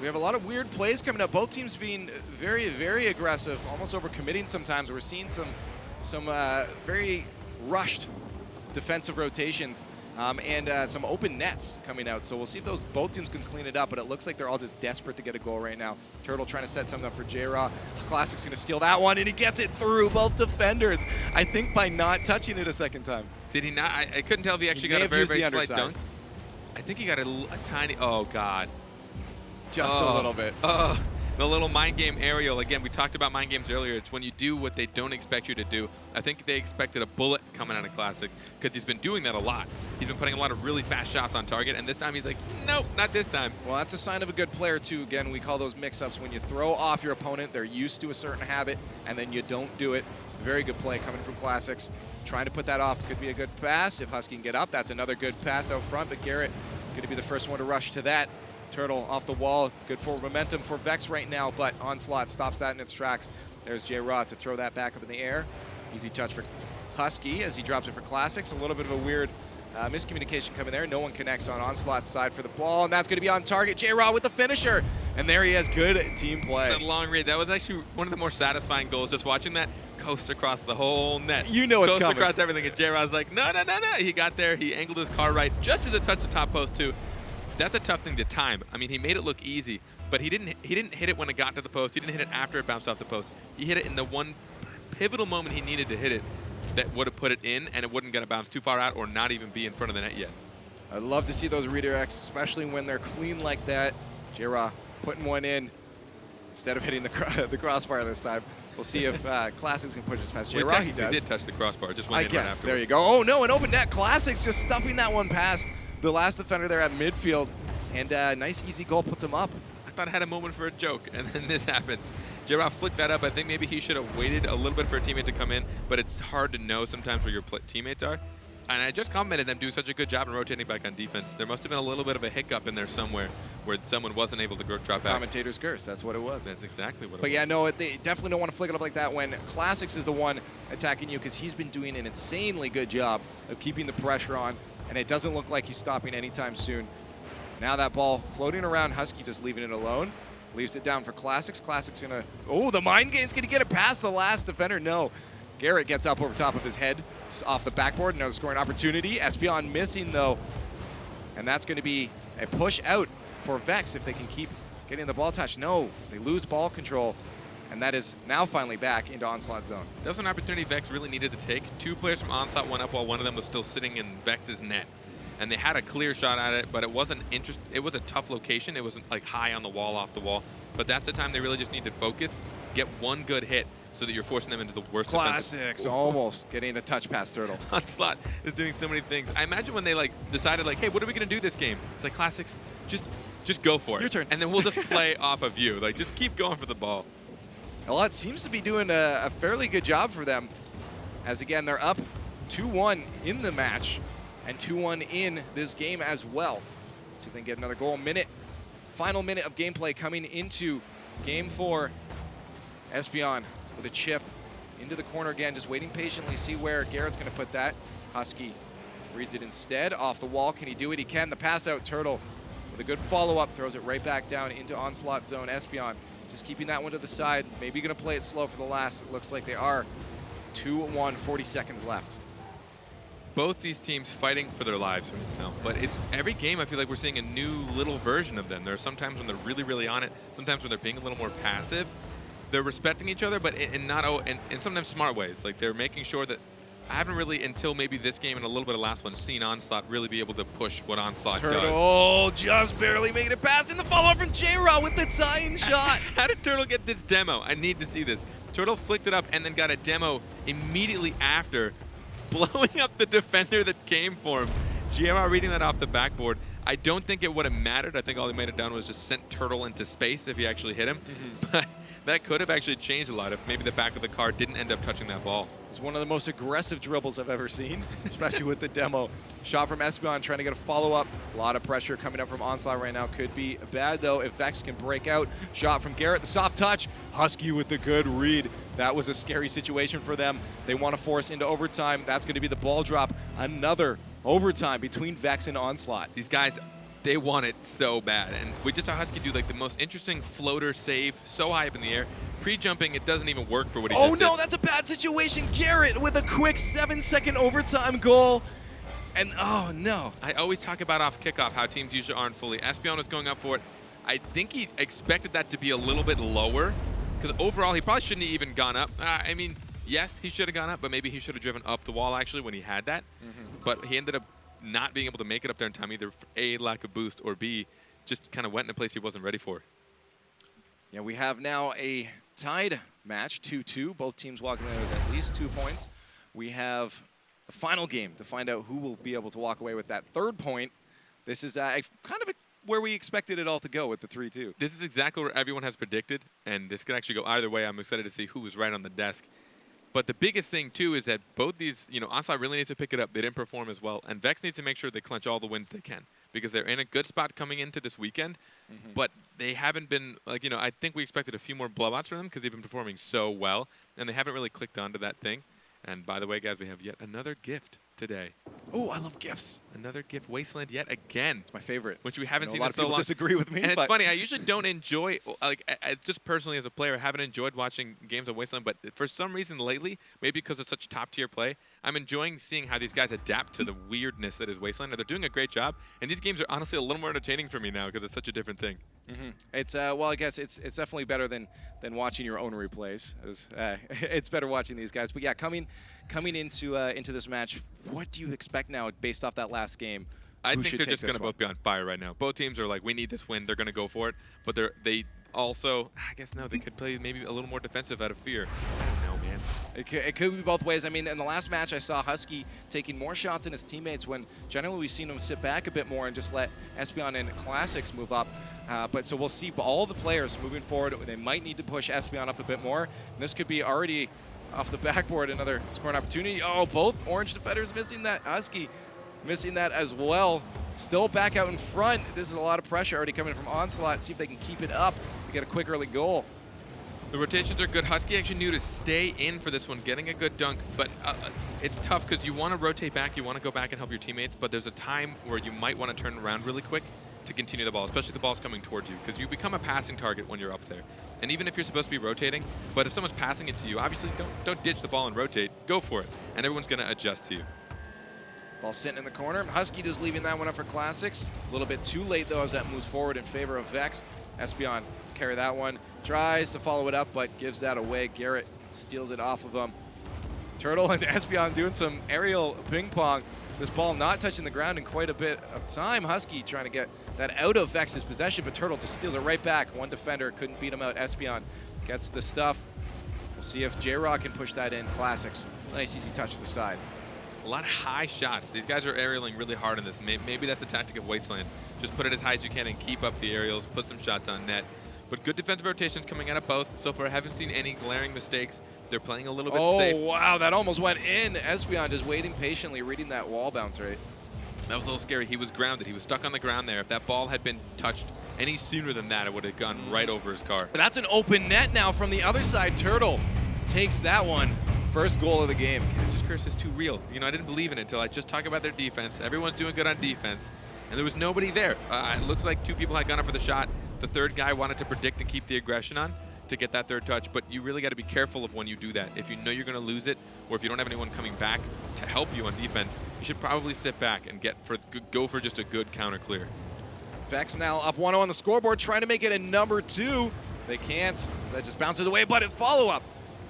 We have a lot of weird plays coming up. Both teams being very, very aggressive, almost overcommitting sometimes. We're seeing some very rushed defensive rotations and some open nets coming out. So we'll see if both teams can clean it up, but it looks like they're all just desperate to get a goal right now. Turtle trying to set something up for J-Raw. Classic's going to steal that one, and he gets it through both defenders. I think by not touching it a second time. Did he not? I couldn't tell if he actually got a very, very slight dunk. I think he got a tiny, oh God. Just a little bit. The little mind game aerial. Again, we talked about mind games earlier. It's when you do what they don't expect you to do. I think they expected a bullet coming out of Classics because he's been doing that a lot. He's been putting a lot of really fast shots on target, and this time he's like, nope, not this time. Well, that's a sign of a good player, too. Again, we call those mix-ups. When you throw off your opponent, they're used to a certain habit, and then you don't do it. Very good play coming from Classics. Trying to put that off could be a good pass. If Husky can get up, that's another good pass out front, but Garrett going to be the first one to rush to that. Turtle off the wall, good forward momentum for Vex right now, but Onslaught stops that in its tracks. There's J-Rod to throw that back up in the air. Easy touch for Husky as he drops it for Classics. A little bit of a weird miscommunication coming there. No one connects on Onslaught's side for the ball, and that's going to be on target. J-Rod with the finisher, and there he has good team play. That long read, that was actually one of the more satisfying goals, just watching that coast across the whole net. You know it's coming. Coast across everything, and J-Rod's like, no. He got there, he angled his car right, just as it touched the top post too. That's a tough thing to time. I mean, he made it look easy, but he didn't hit it when it got to the post. He didn't hit it after it bounced off the post. He hit it in the one pivotal moment he needed to hit it that would have put it in, and it wouldn't get to bounce too far out or not even be in front of the net yet. I love to see those redirects, especially when they're clean like that. J-Raw putting one in instead of hitting the crossbar this time. We'll see if Classics can push this past J-Raw. He does. He did touch the crossbar, just went in right afterwards. There you go. Oh no, an open net. Classics just stuffing that one past the last defender there at midfield, and nice easy goal puts him up. I thought I had a moment for a joke, and then this happens. J-Raw flicked that up. I think maybe he should have waited a little bit for a teammate to come in, but it's hard to know sometimes where your teammates are. And I just complimented them doing such a good job in rotating back on defense. There must have been a little bit of a hiccup in there somewhere where someone wasn't able to drop back. Commentator's curse, that's what it was. That's exactly what it was. But yeah, no, they definitely don't want to flick it up like that when Classics is the one attacking you, because he's been doing an insanely good job of keeping the pressure on, and it doesn't look like he's stopping anytime soon. Now that ball floating around, Husky just leaving it alone. Leaves it down for Classics. Classics gonna, oh, the mind game's gonna get it past the last defender. No, Garrett gets up over top of his head, off the backboard, another scoring opportunity. Espion missing though, and that's gonna be a push out for Vex if they can keep getting the ball touch. No, they lose ball control, and that is now finally back into Onslaught zone. That was an opportunity Vex really needed to take. Two players from Onslaught went up while one of them was still sitting in Vex's net. And they had a clear shot at it, but it wasn't it was a tough location. It wasn't like high on the wall, off the wall. But that's the time they really just need to focus, get one good hit so that you're forcing them into the worst Classics almost getting a touch past Turtle. Onslaught is doing so many things. I imagine when they decided hey, what are we gonna do this game? It's like, Classics, just go for it. Your turn. And then we'll just play off of you. Just keep going for the ball. Well, it seems to be doing a fairly good job for them, as again, they're up 2-1 in the match and 2-1 in this game as well. Let's see if they can get another goal. Final minute of gameplay coming into game 4. Espion with a chip into the corner again, just waiting patiently, see where Garrett's gonna put that. Husky reads it instead, off the wall. Can he do it? He can. The pass out, Turtle with a good follow-up, throws it right back down into Onslaught zone. Espion just keeping that one to the side. Maybe gonna play it slow for the last. It looks like they are. 2-1, 40 seconds left. Both these teams fighting for their lives right now, but it's every game I feel like we're seeing a new little version of them. There are sometimes when they're really, really on it, sometimes when they're being a little more passive. They're respecting each other, but in sometimes smart ways. Like, they're making sure that I haven't really, until maybe this game and a little bit of last one, seen Onslaught really be able to push what Onslaught does. Turtle just barely making it past in the follow-up from J-Raw with the tying shot. How did Turtle get this demo? I need to see this. Turtle flicked it up and then got a demo immediately after, blowing up the defender that came for him. J-Raw reading that off the backboard. I don't think it would have mattered. I think all he might have done was just sent Turtle into space if he actually hit him. But that could have actually changed a lot if maybe the back of the car didn't end up touching that ball. It's one of the most aggressive dribbles I've ever seen, especially with the demo. Shot from Espeon trying to get a follow-up. A lot of pressure coming up from Onslaught right now. Could be bad, though, if Vex can break out. Shot from Garrett, the soft touch. Husky with the good read. That was a scary situation for them. They want to force into overtime. That's going to be the ball drop. Another overtime between Vex and Onslaught. These guys, they want it so bad. And we just saw Husky do like the most interesting floater save, so high up in the air. Pre-jumping, it doesn't even work for what he just did. Oh no, that's a bad situation. Garrett with a quick 7-second overtime goal. And oh no. I always talk about off kickoff how teams usually aren't fully. Espeon was going up for it. I think he expected that to be a little bit lower because overall he probably shouldn't have even gone up. I mean, yes, he should have gone up, but maybe he should have driven up the wall actually when he had that. But he ended up not being able to make it up there in time, either for A, lack of boost, or B, just kind of went in a place he wasn't ready for. Yeah, we have now a tied match, 2-2. Both teams walking away with at least 2 points. We have the final game to find out who will be able to walk away with that third point. This is kind of where we expected it all to go with the 3-2. This is exactly where everyone has predicted, and this could actually go either way. I'm excited to see who was right on the desk. But the biggest thing, too, is that both these, Onslaught really needs to pick it up. They didn't perform as well. And Vex needs to make sure they clinch all the wins they can because they're in a good spot coming into this weekend. But they haven't been, I think we expected a few more blowouts from them because they've been performing so well. And they haven't really clicked onto that thing. And by the way, guys, we have yet another gift today. Oh, I love gifts. Another gift, Wasteland yet again. It's my favorite. Which we haven't seen in in so long. A lot of people disagree with me. And it's funny, I usually don't enjoy, just personally as a player, I haven't enjoyed watching games of Wasteland, but for some reason lately, maybe because it's such top-tier play, I'm enjoying seeing how these guys adapt to the weirdness that is Wasteland, and they're doing a great job. And these games are honestly a little more entertaining for me now because it's such a different thing. It's well, I guess it's definitely better than watching your own replays. It's better watching these guys. But yeah, coming into this match, what do you expect now based off that last game? I think they're just going to both be on fire right now. Both teams are like, we need this win. They're going to go for it. But they also, I guess, no, they could play maybe a little more defensive out of fear. I don't know, man. It could be both ways. I mean, in the last match, I saw Husky taking more shots than his teammates when generally we've seen him sit back a bit more and just let Espeon and Classics move up. But so we'll see all the players moving forward. They might need to push Espeon up a bit more. And this could be already off the backboard, another scoring opportunity. Oh, both orange defenders missing that. Husky missing that as well. Still back out in front. This is a lot of pressure already coming from Onslaught. See if they can keep it up to get a quick early goal. The rotations are good. Husky actually knew to stay in for this one, getting a good dunk. But it's tough because you want to rotate back. You want to go back and help your teammates. But there's a time where you might want to turn around really quick to continue the ball, especially if the ball's coming towards you, because you become a passing target when you're up there. And even if you're supposed to be rotating, but if someone's passing it to you, obviously don't ditch the ball and rotate. Go for it. And everyone's going to adjust to you. Ball sitting in the corner. Husky just leaving that one up for Classics. A little bit too late, though, as that moves forward in favor of Vex. Espeon carry that one. Tries to follow it up, but gives that away. Garrett steals it off of him. Turtle and Espeon doing some aerial ping pong. This ball not touching the ground in quite a bit of time. Husky trying to get that out of Vex's possession, but Turtle just steals it right back. One defender couldn't beat him out. Espeon gets the stuff. We'll see if J-Rock can push that in. Classics. Nice easy touch to the side. A lot of high shots. These guys are aerialing really hard in this. Maybe that's the tactic of Wasteland. Just put it as high as you can and keep up the aerials, put some shots on net. But good defensive rotations coming out of both. So far, I haven't seen any glaring mistakes. They're playing a little bit safe. Oh, wow, that almost went in. Espeon just waiting patiently, reading that wall bounce rate. That was a little scary. He was grounded. He was stuck on the ground there. If that ball had been touched any sooner than that, it would have gone right over his car. That's an open net now from the other side. Turtle takes that one. First goal of the game. This curse is too real. I didn't believe in it until I just talked about their defense. Everyone's doing good on defense, and there was nobody there. It looks like two people had gone up for the shot. The third guy wanted to predict and keep the aggression on to get that third touch, but you really got to be careful of when you do that. If you know you're going to lose it, or if you don't have anyone coming back to help you on defense, you should probably sit back and go for just a good counter clear. Vex now up 1-0 on the scoreboard, trying to make it a number 2. They can't. So that just bounces away, but a follow-up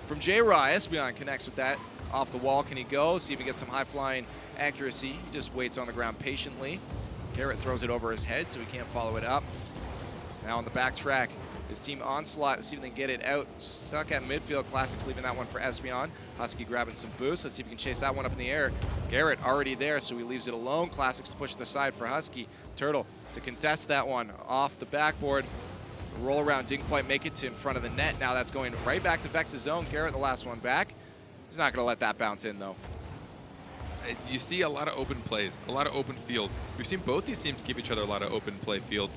from J-Raw. Espeon connects with that. Off the wall, can he go? See if he gets some high-flying accuracy. He just waits on the ground patiently. Garrett throws it over his head, so he can't follow it up. Now on the backtrack His team Onslaught, see if they can get it out. Stuck at midfield. Classics leaving that one for Espion. Husky grabbing some boost. Let's see if we can chase that one up in the air. Garrett already there, so he leaves it alone. Classics to push to the side for Husky. Turtle to contest that one off the backboard. Roll around, didn't quite make it to in front of the net. Now that's going right back to VexX's zone. Garrett, the last one back. He's not going to let that bounce in, though. You see a lot of open plays, a lot of open field. We've seen both these teams give each other a lot of open play fields.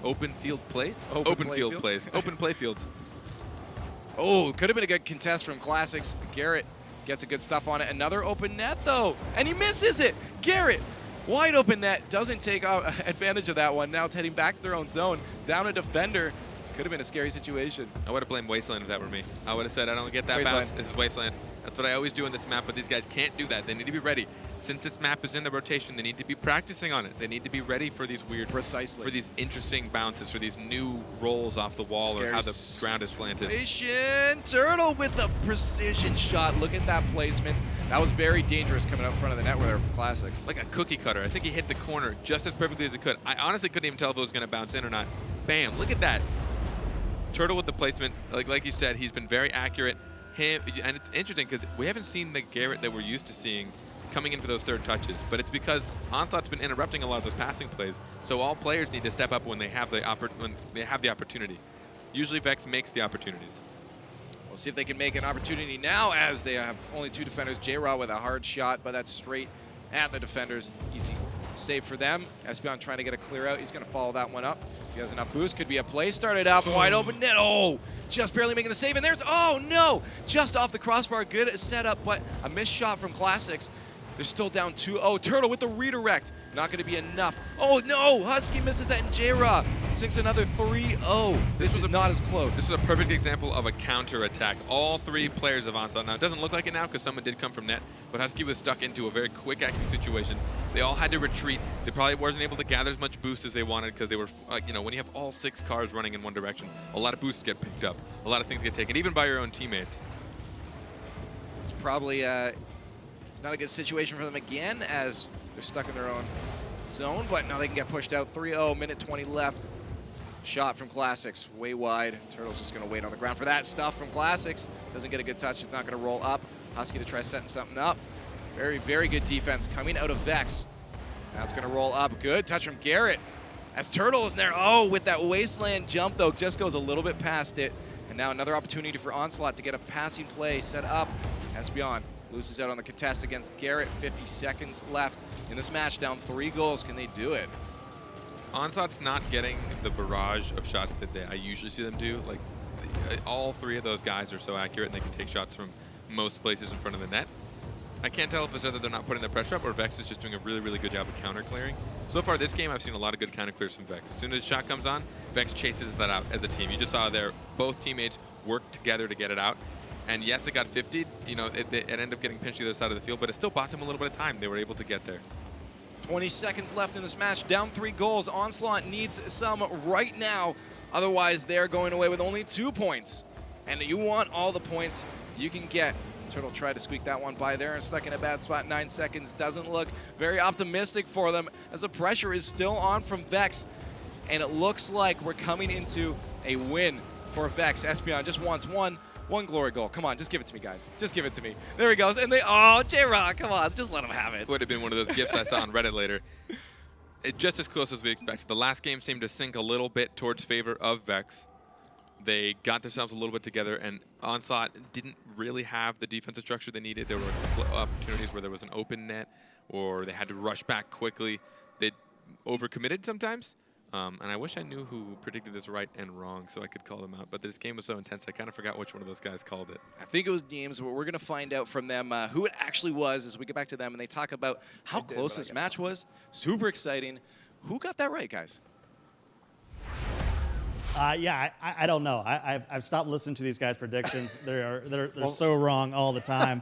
Open field plays? Open field plays. Open play fields. Oh, could have been a good contest from Classics. Garrett gets a good stuff on it. Another open net, though, and he misses it. Garrett, wide open net, doesn't take advantage of that one. Now it's heading back to their own zone. Down a defender. Could have been a scary situation. I would have blamed Wasteland if that were me. I would have said, I don't get that bounce. This is Wasteland. That's what I always do in this map, but these guys can't do that. They need to be ready. Since this map is in the rotation, they need to be practicing on it. They need to be ready for these weird, for these interesting bounces, for these new rolls off the wall, scary, or how the ground is slanted. Turtle with a precision shot. Look at that placement. That was very dangerous coming up in front of the net with our Classics. Like a cookie cutter. I think he hit the corner just as perfectly as it could. I honestly couldn't even tell if it was going to bounce in or not. Bam, look at that. Turtle with the placement, like you said, he's been very accurate. And it's interesting because we haven't seen the Garrett that we're used to seeing coming in for those third touches, but it's because Onslaught's been interrupting a lot of those passing plays. So all players need to step up when they have the opportunity. Usually Vex makes the opportunities. We'll see if they can make an opportunity now, as they have only two defenders. J-Raw with a hard shot, but that's straight at the defenders. Easy save for them. Espion trying to get a clear out. He's going to follow that one up. He has enough boost. Could be a play. Started up wide open net. Oh, just barely making the save. And there's, oh no, just off the crossbar. Good setup, but a missed shot from Classics. They're still down 2-0. Turtle with the redirect. Not going to be enough. Oh no, Husky misses that, and J-Raw sinks another 3-0. This is not as close. This is a perfect example of a counter attack. All three players of Onslaught. Now it doesn't look like it now because someone did come from net, but Husky was stuck into a very quick acting situation. They all had to retreat. They probably wasn't able to gather as much boost as they wanted because they were, you know, when you have all 6 cars running in one direction, a lot of boosts get picked up. A lot of things get taken, even by your own teammates. It's probably not a good situation for them again, as they're stuck in their own zone, but now they can get pushed out. 3-0, minute 20 left. Shot from Classics, way wide. Turtle's just going to wait on the ground for that stuff from Classics. Doesn't get a good touch. It's not going to roll up. Husky to try setting something up. Very, very good defense coming out of Vex. Now it's going to roll up. Good touch from Garrett. As Turtle is there. Oh, with that Wasteland jump, though, just goes a little bit past it. And now another opportunity for Onslaught to get a passing play set up. Espion loses out on the contest against Garrett. 50 seconds left in this match, down 3 goals. Can they do it? Onslaught's not getting the barrage of shots that I usually see them do. Like, all 3 of those guys are so accurate, and they can take shots from most places in front of the net. I can't tell if it's either they're not putting the pressure up or Vex is just doing a really, really good job of counter clearing. So far this game, I've seen a lot of good counter clears from Vex. As soon as the shot comes on, Vex chases that out as a team. You just saw there, both teammates worked together to get it out. And yes, it got 50'd. You know, it ended up getting pinched to the other side of the field, but it still bought them a little bit of time. They were able to get there. 20 seconds left in this match, down 3 goals. Onslaught needs some right now. Otherwise, they're going away with only 2 points. And you want all the points you can get. Turtle tried to squeak that one by there and stuck in a bad spot. 9 seconds doesn't look very optimistic for them, as the pressure is still on from Vex. And it looks like we're coming into a win for Vex. Espion just wants one glory goal. Come on, just give it to me, guys. Just give it to me. There he goes. And they, oh, J-Rock, come on, just let him have it. Would have been one of those gifs I saw on Reddit later. Just as close as we expected. The last game seemed to sink a little bit towards favor of Vex. They got themselves a little bit together, and Onslaught didn't really have the defensive structure they needed. There were opportunities where there was an open net, or they had to rush back quickly. They overcommitted sometimes. And I wish I knew who predicted this right and wrong so I could call them out. But this game was so intense, I kind of forgot which one of those guys called it. I think it was James, but we're going to find out from them who it actually was as we get back to them and they talk about how close this match was. Super exciting. Who got that right, guys? Yeah, I don't know. I've stopped listening to these guys' predictions. They're so wrong all the time.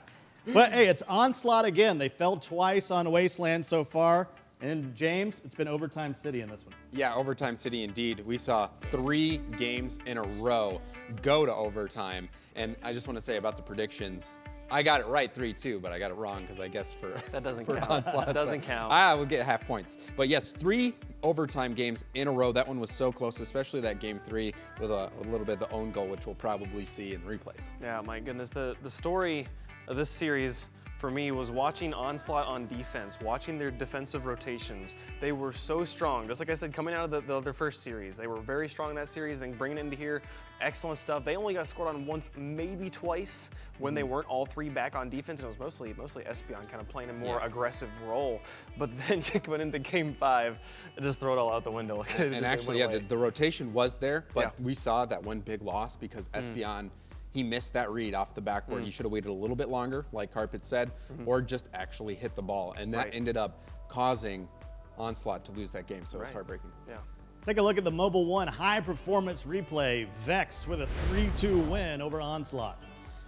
But hey, it's Onslaught again. They fell twice on Wasteland so far. And James, it's been Overtime City in this one. Yeah, Overtime City indeed. We saw 3 games in a row go to overtime. And I just want to say about the predictions, I got it right 3-2, but I got it wrong because I guess for That doesn't for count. Onslaught, That doesn't so count. I will get half points. But yes, 3 overtime games in a row. That one was so close, especially that game 3 with a little bit of the own goal, which we'll probably see in replays. Yeah, my goodness. The story of this series for me was watching Onslaught on defense, watching their defensive rotations. They were so strong. Just like I said, coming out of their first series, they were very strong in that series. Then bringing it into here, excellent stuff. They only got scored on once, maybe twice, when they weren't all 3 back on defense, and it was mostly Espeon kind of playing a more aggressive role. But then you went into game 5 and just throw it all out the window. And actually, yeah, the rotation was there, but Yeah. we saw that one big loss because Espeon, he missed that read off the backboard. He should have waited a little bit longer, like Carpet said, or just actually hit the ball. And that ended up causing Onslaught to lose that game, so it was heartbreaking. Yeah. Let's take a look at the Mobile One high performance replay. Vex with a 3-2 win over Onslaught.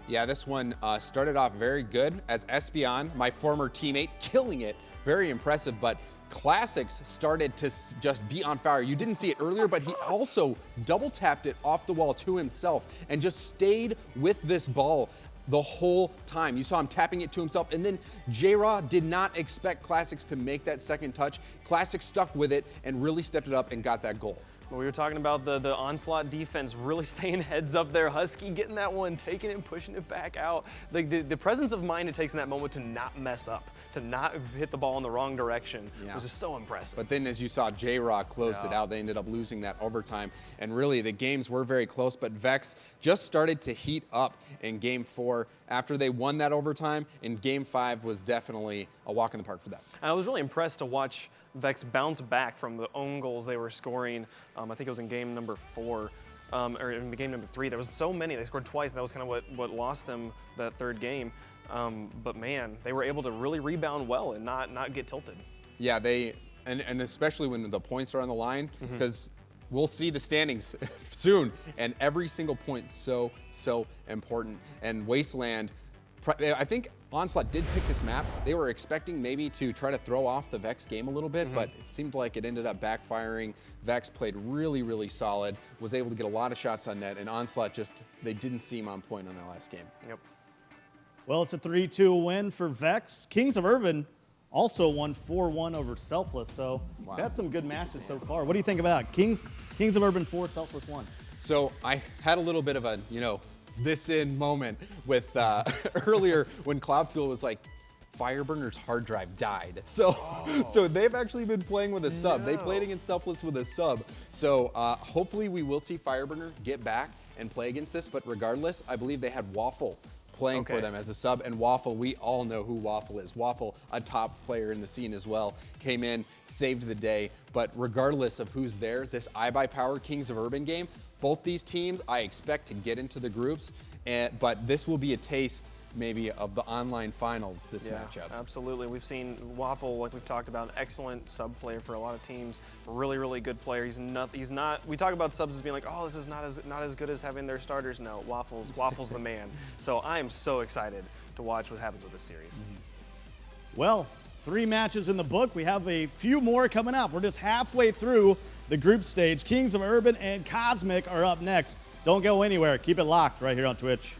Yeah, this one started off very good as Espeon, my former teammate, killing it. Very impressive, but Classics started to just be on fire. You didn't see it earlier, but he also double tapped it off the wall to himself and just stayed with this ball the whole time. You saw him tapping it to himself, and then J-Raw did not expect Classics to make that second touch. Classics stuck with it and really stepped it up and got that goal. We were talking about the Onslaught defense really staying heads up there. Husky getting that one, taking it and pushing it back out. Like the presence of mind it takes in that moment to not mess up, to not hit the ball in the wrong direction was just so impressive. But then as you saw, J-Raw closed it out. They ended up losing that overtime. And really, the games were very close, but Vex just started to heat up in Game 4 after they won that overtime. And Game 5 was definitely a walk in the park for them. And I was really impressed to watch Vex bounce back from the own goals they were scoring. I think it was in game number 4, or in game number 3. There was so many. They scored twice, and that was kind of what lost them that third game. But man, they were able to really rebound well and not get tilted. Yeah, and especially when the points are on the line, because we'll see the standings soon, and every single point so important. And Wasteland, I think Onslaught did pick this map. They were expecting maybe to try to throw off the Vex game a little bit, but it seemed like it ended up backfiring. Vex played really solid, was able to get a lot of shots on net, and Onslaught they didn't seem on point on their last game. Yep. Well, it's a 3-2 win for Vex. Kings of Urban also won 4-1 over Selfless, so we've had some good matches so far. What do you think about Kings of Urban 4, Selfless 1? So I had a little bit of a, this in moment with earlier when Cloudfuel was like, Fireburner's hard drive died. So they've actually been playing with a sub. They played against Selfless with a sub. So hopefully we will see Fireburner get back and play against this. But regardless, I believe they had Waffle playing for them as a sub. And Waffle, we all know who Waffle is. Waffle, a top player in the scene as well, came in, saved the day. But regardless of who's there, this iBuyPower Kings of Urban game, both these teams I expect to get into the groups, but this will be a taste maybe of the online finals this matchup. Absolutely. We've seen Waffle, like we've talked about, an excellent sub player for a lot of teams. Really good player. He's not. We talk about subs as being like, oh, this is not as good as having their starters. No, Waffle's the man. So I am so excited to watch what happens with this series. Well, 3 matches in the book. We have a few more coming up. We're just halfway through the group stage. Kings of Urban and Cosmic are up next. Don't go anywhere. Keep it locked right here on Twitch.